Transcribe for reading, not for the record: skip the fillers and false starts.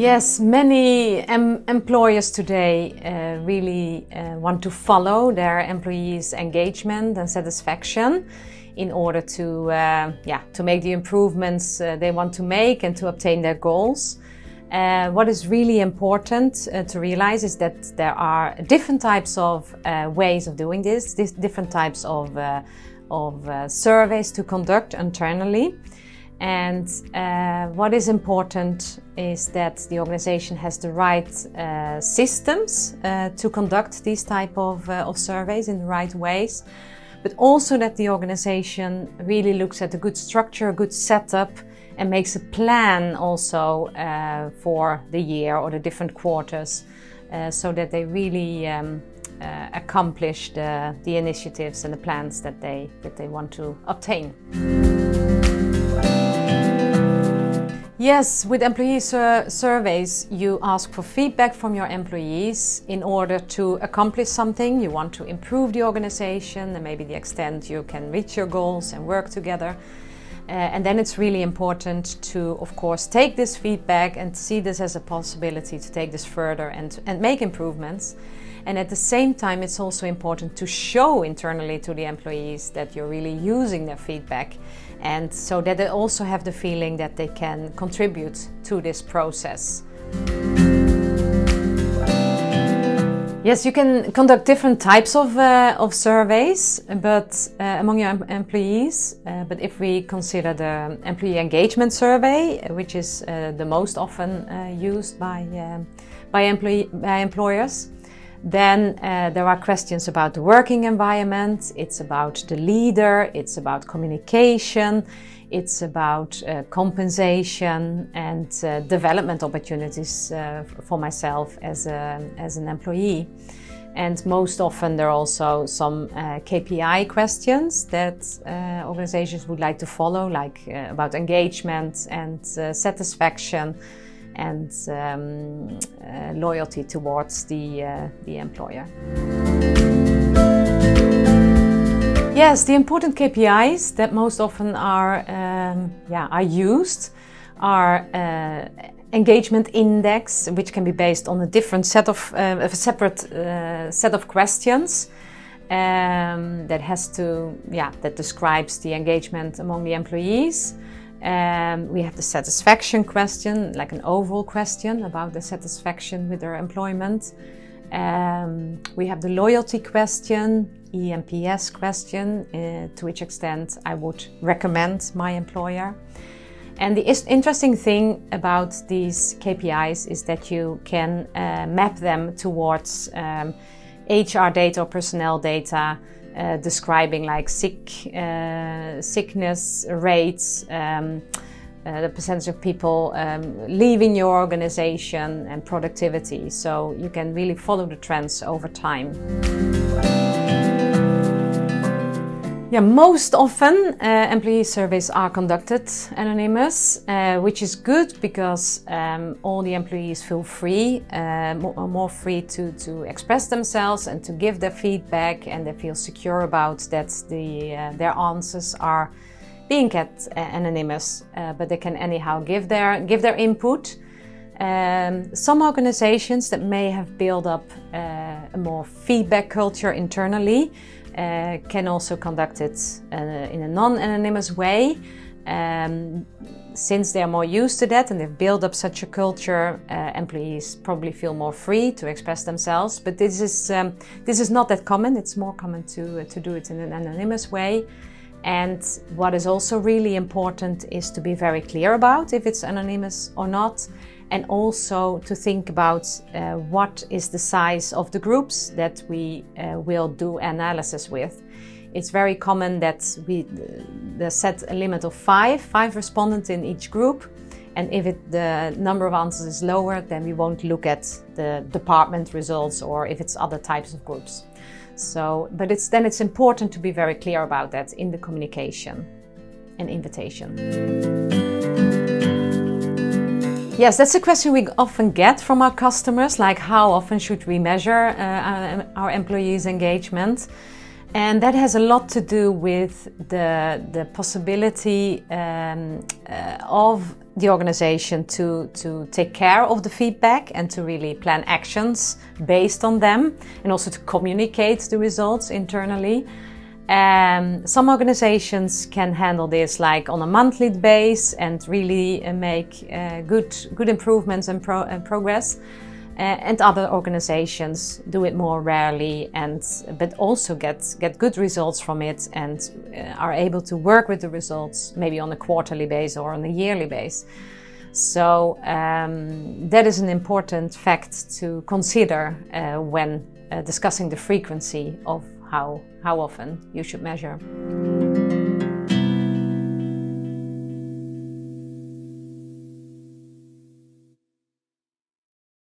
Yes, many employers today really want to follow their employees' engagement and satisfaction in order to make the improvements they want to make and to obtain their goals. What is really important to realize is that there are different types of ways of doing this, different types of surveys to conduct internally. And what is important is that the organization has the right systems to conduct these type of surveys in the right ways, but also that the organization really looks at a good structure, a good setup, and makes a plan also for the year or the different quarters, so that they really accomplish the initiatives and the plans that they want to obtain. Yes, with employee surveys, you ask for feedback from your employees in order to accomplish something. You want to improve the organization and maybe the extent you can reach your goals and work together. And then it's really important to, of course, take this feedback and see this as a possibility to take this further and make improvements. And at the same time, it's also important to show internally to the employees that you're really using their feedback, and so that they also have the feeling that they can contribute to this process. Yes, you can conduct different types of surveys, but among your employees. But if we consider the employee engagement survey, which is the most often used by employers, then there are questions about the working environment, it's about the leader, it's about communication, it's about compensation and development opportunities for myself as an employee. And most often there are also some KPI questions that organizations would like to follow, like about engagement and satisfaction and loyalty towards the employer. Yes, the important KPIs that most often are used are engagement index, which can be based on a different set of a separate set of questions that describes the engagement among the employees. We have the satisfaction question, like an overall question about the satisfaction with their employment. We have the loyalty question, eNPS question, to which extent I would recommend my employer. And the interesting thing about these KPIs is that you can map them towards HR data or personnel data, describing like sickness rates, the percentage of people leaving your organization, and productivity. So you can really follow the trends over time. Yeah, most often employee surveys are conducted anonymous, which is good because all the employees feel free, more free to express themselves and to give their feedback, and they feel secure about that their answers are being kept anonymous, but they can anyhow give their input. Some organizations that may have built up a more feedback culture internally can also conduct it in a non-anonymous way. Since they are more used to that and they've built up such a culture, employees probably feel more free to express themselves. But this is not that common. It's more common to do it in an anonymous way. And what is also really important is to be very clear about if it's anonymous or not, and also to think about what is the size of the groups that we will do analysis with. It's very common that we set a limit of five respondents in each group, and if the number of answers is lower, then we won't look at the department results or if it's other types of groups. So, but it's important to be very clear about that in the communication and invitation. Yes, that's a question we often get from our customers, like how often should we measure our employees' engagement? And that has a lot to do with the possibility of the organization to take care of the feedback and to really plan actions based on them, and also to communicate the results internally. Some organizations can handle this like on a monthly basis and really make good improvements and progress. And other organizations do it more rarely, but also get good results from it and are able to work with the results maybe on a quarterly basis or on a yearly basis. So that is an important fact to consider when discussing the frequency of how often you should measure.